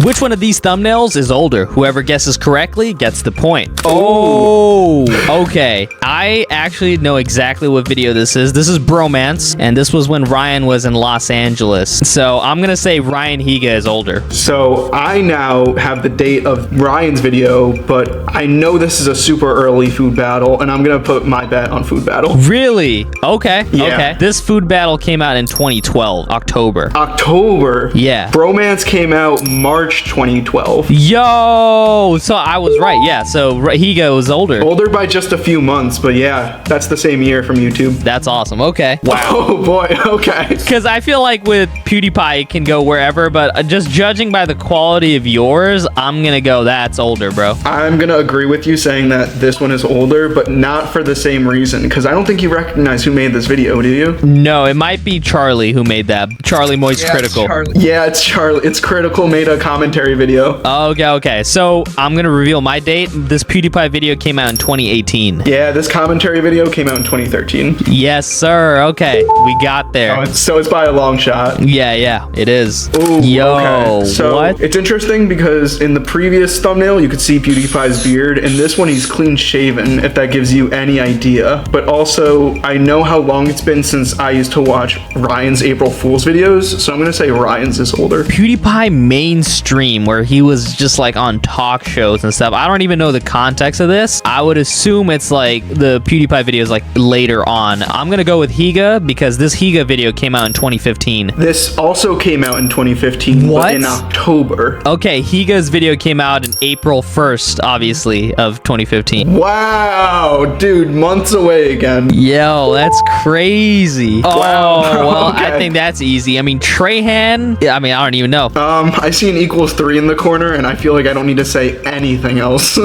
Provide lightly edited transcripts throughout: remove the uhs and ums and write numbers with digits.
Which one of these thumbnails is older? Whoever guesses correctly gets the point. Oh, okay. I actually know exactly what video this is. This is Bromance, and this was when Ryan was in Los Angeles. So I'm gonna say Ryan Higa is older. So I now have the date of Ryan's video, but I know this is a super early food battle, and I'm gonna put my bet on food battle. Really? Okay. Yeah. Okay. This food battle came out in 2012, October. October? Yeah. Bromance came out March 2012. Yo, so I was right. Yeah, so Higa was older. Older by just a few months, but yeah, that's the same year from YouTube. That's awesome. Okay. Wow. Oh boy, okay. Because I feel like with PewDiePie, it can go wherever, but just judging by the quality of yours, I'm gonna go that's older, bro. I'm gonna agree with you saying that this one is older, but not for the same reason, because I don't think you recognize who made this video, do you? No, it might be Charlie who made that. Charlie Moist Critical. Yeah, it's Charlie. It's Critical made a commentary video. Okay. So I'm gonna reveal my date. This PewDiePie video came out in 2018. Yeah, this commentary video came out in 2013. Yes, sir. Okay, we got there. So it's by a long shot. Yeah, it is. Ooh, yo, okay. So what? It's interesting because in the previous thumbnail, you could see PewDiePie's beard. In this one, he's clean shaven, if that gives you any idea. But also, I know how long it's been since I used to watch Ryan's April Fool's videos, so I'm gonna say Ryan's is older. PewDiePie mainstream, where he was just like on talk shows and stuff. I don't even know the context of this. I would assume it's like the PewDiePie videos like later on. I'm gonna go with Higa because this Higa video came out in 2015. This also came out in 2015, What? but in October. Okay, Higa's video came out in April 1st, obviously, of 2015. Wow, dude, months away again. Yo, that's crazy. Wow. Oh, well, Okay. I think that's easy. I mean, Trahan, I don't even know. I see an =3 in the corner, and I feel like I don't need to say anything else.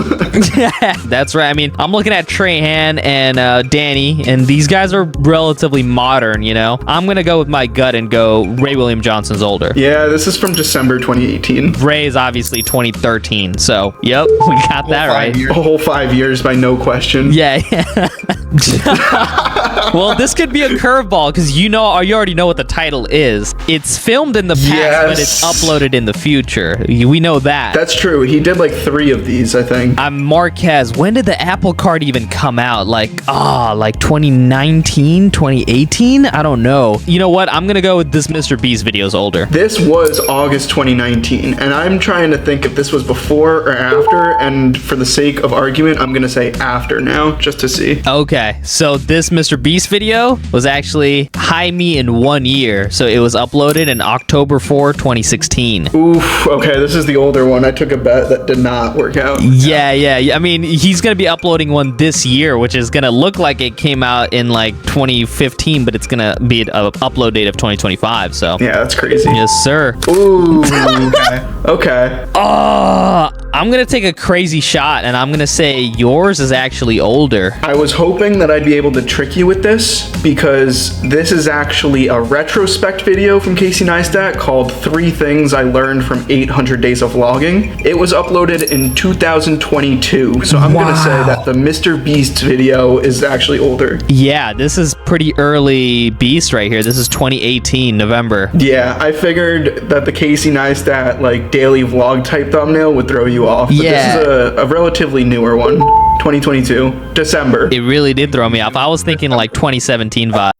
That's right. I mean, I'm looking at Trahan and Danny, and these guys are relatively modern, you know? I'm going to go with my gut and go Ray William Johnson's older. Yeah, this is from December 2018. Ray is obviously 2013, so, yep, we got that right. A whole 5 years by no question. Yeah. Well, this could be a curveball because you already know what the title is. It's filmed in the past, but it's uploaded in the future. We know that. That's true. He did like 3 of these, I think. I'm Marquez. When did the Apple Card even come out? Like 2019, 2018? I don't know. You know what? I'm gonna go with this Mr. Beast video's older. This was August 2019, and I'm trying to think if this was before or after, and for the sake of argument, I'm gonna say after now, just to see. Okay, so this Mr. Beast video was actually High Me in 1 year. So it was uploaded in October 4, 2016. Oof, okay, this is the older one. I took a bet that did not work out. Yeah. I mean, he's going to be uploading one this year, which is going to look like it came out in like 2015, but it's going to be an upload date of 2025. So Yeah, that's crazy. yes, sir. Ooh, okay. Oh, I'm going to take a crazy shot, and I'm going to say yours is actually older. I was hoping that I'd be able to trick you with this, because this is actually a retrospect video from Casey Neistat called 3 Things I Learned from 800 Days of Vlogging. It was uploaded in 2022, so I'm gonna say that the Mr. Beast video is actually older. Yeah, this is pretty early Beast right here. This is 2018, November. Yeah, I figured that the Casey Neistat like daily vlog type thumbnail would throw you off. But Yeah. This is a relatively newer one. 2022, December. It really did throw me off. I was thinking like 2017 vibe.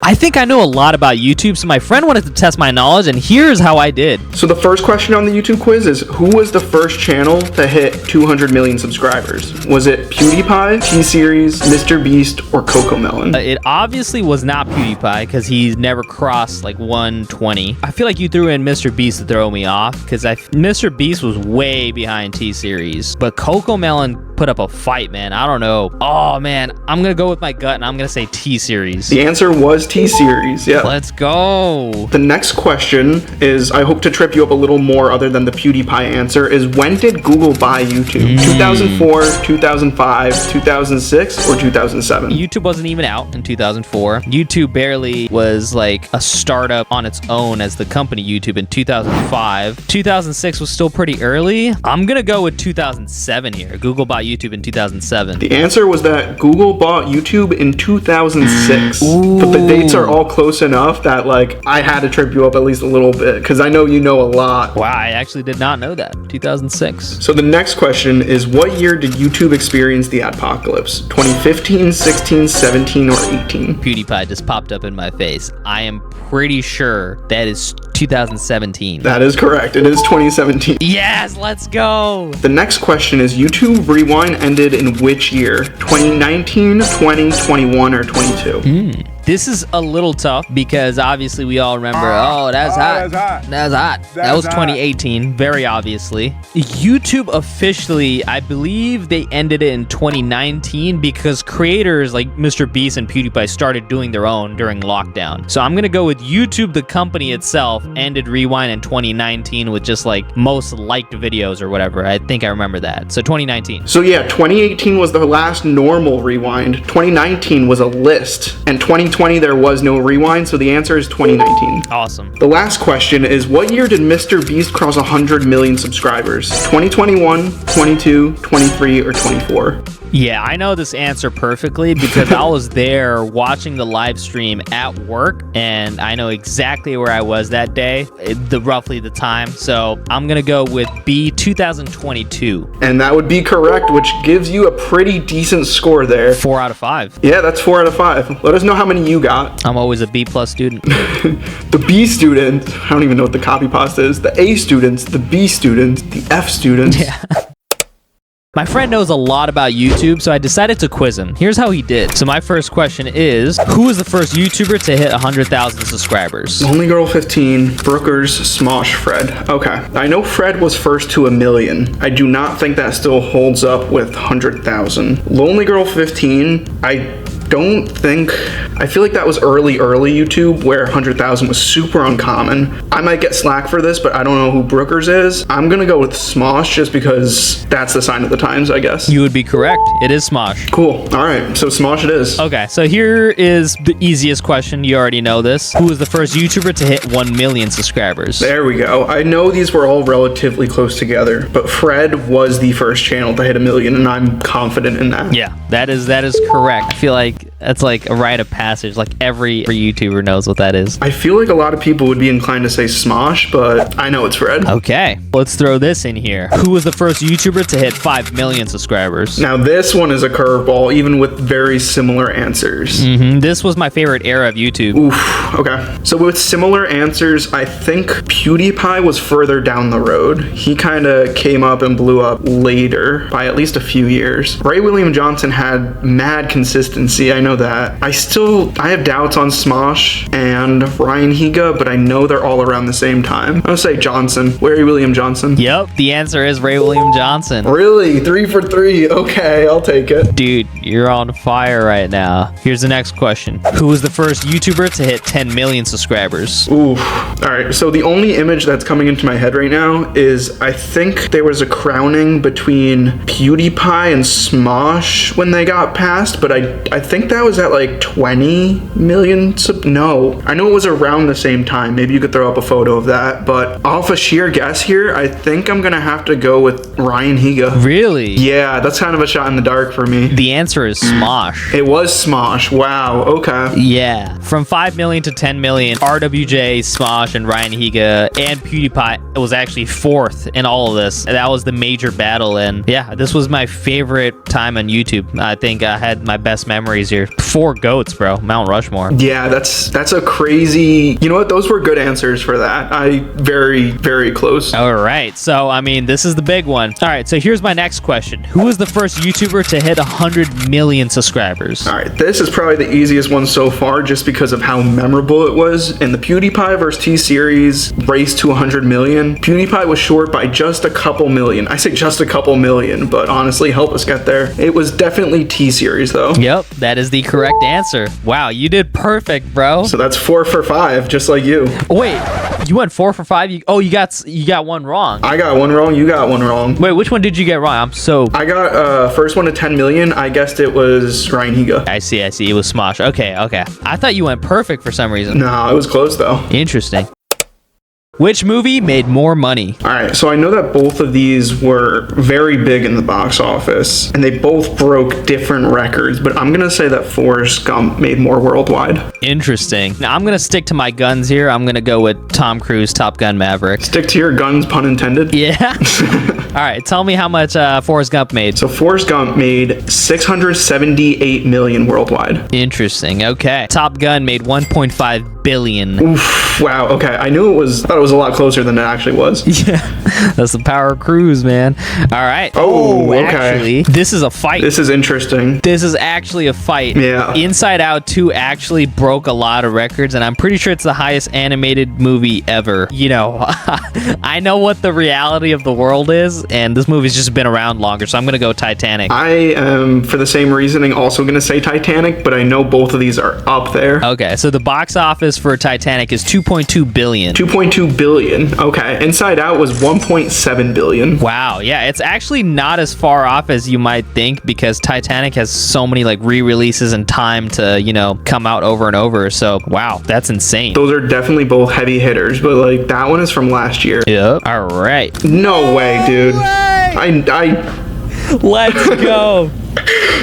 I think I know a lot about YouTube, so my friend wanted to test my knowledge, and here's how I did. So the first question on the YouTube quiz is, who was the first channel to hit 200 million subscribers? Was it PewDiePie, T-Series, Mr. Beast, or Cocomelon? It obviously was not PewDiePie, because he's never crossed like 120. I feel like you threw in Mr. Beast to throw me off, because Mr. Beast was way behind T-Series. But Cocomelon put up a fight, man. I don't know. Oh, man. I'm going to go with my gut, and I'm going to say T-Series. The answer was T-Series, yeah. Let's go. The next question is, I hope to trip you up a little more other than the PewDiePie answer, is when did Google buy YouTube? 2004, 2005, 2006, or 2007? YouTube wasn't even out in 2004. YouTube barely was like a startup on its own as the company YouTube in 2005. 2006 was still pretty early. I'm gonna go with 2007 here. Google bought YouTube in 2007? The answer was that Google bought YouTube in 2006. But the dates are all close enough that, like, I had to trip you up at least a little bit, because I know you know a lot. Wow, I actually did not know that. 2006. So the next question is, what year did YouTube experience the adpocalypse? 2015, 16, 17, or 18? PewDiePie just popped up in my face. I am pretty sure that is 2017. That is correct. It is 2017. Yes, let's go. The next question is, YouTube Rewind ended in which year? 2019, 20, 21, or 22? This is a little tough because obviously we all remember, that's hot. That was 2018, very obviously. YouTube officially, I believe they ended it in 2019 because creators like Mr. Beast and PewDiePie started doing their own during lockdown. So I'm going to go with YouTube, the company itself, ended Rewind in 2019 with just like most liked videos or whatever. I think I remember that. So 2019. So yeah, 2018 was the last normal Rewind. 2019 was a list. And 2020 there was no Rewind, so the answer is 2019. Awesome. The last question is, what year did Mr. Beast cross 100 million subscribers? 2021, 22, 23, or 24? Yeah, I know this answer perfectly because I was there watching the live stream at work, and I know exactly where I was that day, roughly the time. So I'm gonna go with B, 2022. And that would be correct, which gives you a pretty decent score there. 4 out of 5. Yeah, that's 4 out of 5. Let us know how many you got. I'm always a B+ student. The B student, I don't even know what the copy pasta is. The A students, the B students, the F students. Yeah. My friend knows a lot about YouTube, so I decided to quiz him. Here's how he did. So my first question is, who was the first YouTuber to hit 100,000 subscribers? Only Girl 15, Brookers, Smosh, Fred. Okay, I know Fred was first to 1 million. I do not think that still holds up with 100,000. Lonely Girl 15, I feel like that was early YouTube where 100,000 was super uncommon. I might get slack for this, but I don't know who Brookers is. I'm gonna go with Smosh just because that's the sign of the times, I guess. You would be correct. It is Smosh. Cool. All right, so Smosh it is. Okay, so here is the easiest question. You already know this. Who was the first YouTuber to hit 1 million subscribers? There we go. I know these were all relatively close together, but Fred was the first channel to hit 1 million, and I'm confident in that. Yeah, that is correct. I feel like that's like a rite of passage. Like every YouTuber knows what that is. I feel like a lot of people would be inclined to say Smosh, but I know it's Fred. Okay, let's throw this in here. Who was the first YouTuber to hit 5 million subscribers? Now this one is a curveball, even with very similar answers. This was my favorite era of YouTube. Oof, okay. So with similar answers, I think PewDiePie was further down the road. He kind of came up and blew up later by at least a few years. Ray William Johnson had mad consistency, I know that. I have doubts on Smosh and Ryan Higa, but I know they're all around the same time. I'm gonna say Johnson. Ray William Johnson. Yep, the answer is Ray William Johnson. Really? 3 for 3. Okay, I'll take it. Dude, you're on fire right now. Here's the next question. Who was the first YouTuber to hit 10 million subscribers? Oof. All right, so the only image that's coming into my head right now is I think there was a crowning between PewDiePie and Smosh when they got passed, but I think that was at like 20 million no, I know it was around the same time. Maybe you could throw up a photo of that, but off a sheer guess here, I think I'm gonna have to go with Ryan Higa. Really? Yeah, that's kind of a shot in the dark for me. The answer is Smosh. It was Smosh. Wow, okay. Yeah. From 5 million to 10 million, RWJ, Smosh, and Ryan Higa, and PewDiePie was actually fourth in all of this. That was the major battle, and yeah, this was my favorite time on YouTube. I think I had my best memories here. 4 goats, bro. Mount Rushmore. Yeah, that's a crazy... You know what? Those were good answers for that. Very, very close. All right. So, I mean, this is the big one. All right. So, here's my next question. Who was the first YouTuber to hit 100 million subscribers? All right. This is probably the easiest one so far just because of how memorable it was. In the PewDiePie vs. T-Series race to 100 million, PewDiePie was short by just a couple million. I say just a couple million, but honestly, help us get there. It was definitely T-Series, though. Yep. That is the correct answer. Wow. You did perfect, bro. So that's 4 for 5, just like you. Wait, you went 4 for 5? You got one wrong. I got one wrong, you got one wrong. Wait, which one did you get wrong? I got first one to 10 million. I guessed it was Ryan Higa. I see. It was Smosh. Okay. I thought you went perfect for some reason. No, it was close though. Interesting. Which movie made more money? All right, so I know that both of these were very big in the box office, and they both broke different records, but I'm gonna say that Forrest Gump made more worldwide. Interesting. Now, I'm gonna stick to my guns here. I'm gonna go with Tom Cruise, Top Gun Maverick. Stick to your guns, pun intended. Yeah. All right, tell me how much Forrest Gump made. So Forrest Gump made 678 million worldwide. Interesting. Okay. Top Gun made 1.5 billion. Oof, wow. Okay, I knew thought it was a lot closer than it actually was. Yeah, that's the power of Cruise, man. All right. Oh, okay. Actually, this is a fight. This is interesting. This is actually a fight. Yeah. Inside Out 2 actually broke a lot of records, and I'm pretty sure it's the highest animated movie ever. You know, I know what the reality of the world is, and this movie's just been around longer, so I'm going to go Titanic. I am, for the same reasoning, also going to say Titanic, but I know both of these are up there. Okay, so the box office for Titanic is 2.2 billion. 2.2 billion. Okay. Inside Out was 1.7 billion. Wow. Yeah, it's actually not as far off as you might think, because Titanic has so many like re-releases and time to, you know, come out over and over. So, wow, that's insane. Those are definitely both heavy hitters, but like that one is from last year. Yep. All right. No way, dude. Let's go.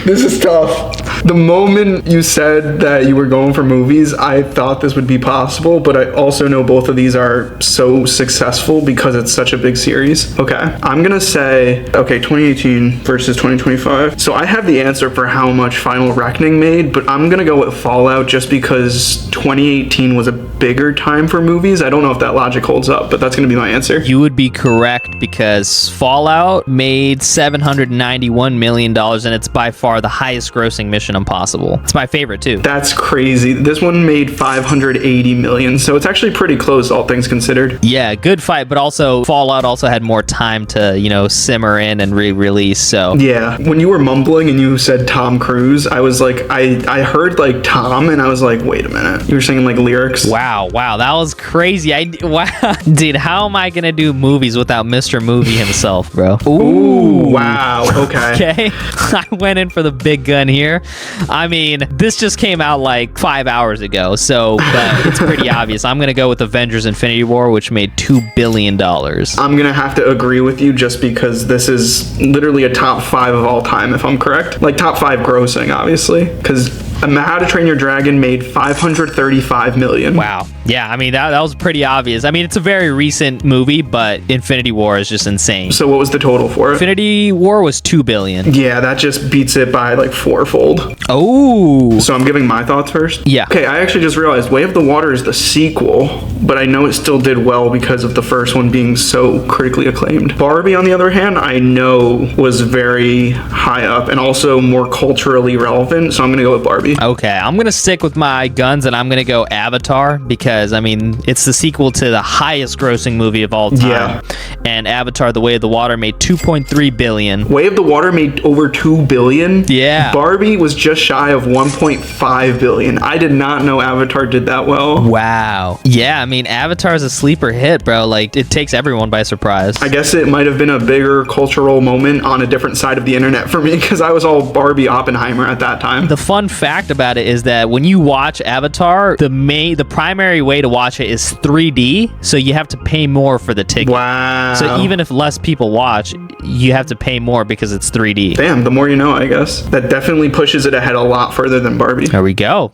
This is tough. The moment you said that you were going for movies, I thought this would be possible, but I also know both of these are so successful because it's such a big series. Okay, I'm gonna say, okay, 2018 versus 2025. So I have the answer for how much Final Reckoning made, but I'm gonna go with Fallout just because 2018 was a bigger time for movies. I don't know if that logic holds up, but that's gonna be my answer. You would be correct, because Fallout made $791 million, and it's by far the highest grossing Mission Impossible. It's my favorite too. That's crazy. This one made 580 million, so it's actually pretty close, all things considered. Yeah, good fight, but also Fallout also had more time to, you know, simmer in and re-release, so. Yeah, when you were mumbling and you said Tom Cruise, I was like, I heard like Tom, and I was like, wait a minute. You were singing like lyrics. Wow, that was crazy. Wow. Dude, how am I gonna do movies without Mr. Movie himself, bro? Ooh, wow, okay. Okay, I went in for the big gun here. I mean, this just came out like 5 hours ago, so but it's pretty obvious. I'm gonna go with Avengers Infinity War, which made $2 billion. I'm gonna have to agree with you just because this is literally a top 5 of all time, if I'm correct. Like top 5 grossing, obviously, because How to Train Your Dragon made 535 million. Wow. Yeah, I mean, that was pretty obvious. I mean, it's a very recent movie, but Infinity War is just insane. So what was the total for it? Infinity War was $2 billion. Yeah, that just beats it by like 4-fold. Oh. So I'm giving my thoughts first? Yeah. Okay, I actually just realized Way of the Water is the sequel, but I know it still did well because of the first one being so critically acclaimed. Barbie, on the other hand, I know was very high up and also more culturally relevant, so I'm gonna go with Barbie. Okay, I'm gonna stick with my guns and I'm gonna go Avatar, because I mean, it's the sequel to the highest grossing movie of all time. Yeah. And Avatar The Way of the Water made 2.3 billion. Way of the Water made over 2 billion. Yeah. Barbie was just shy of 1.5 billion. I did not know Avatar did that well. Wow. Yeah, I mean, Avatar's a sleeper hit, bro. Like, it takes everyone by surprise. I guess it might have been a bigger cultural moment on a different side of the internet for me, because I was all Barbie Oppenheimer at that time. The fun fact about it is that when you watch Avatar, the primary way to watch it is 3D, so you have to pay more for the ticket. Wow. So even if less people watch, you have to pay more because it's 3D. Damn, the more you know, I guess. That definitely pushes it ahead a lot further than Barbie. There we go.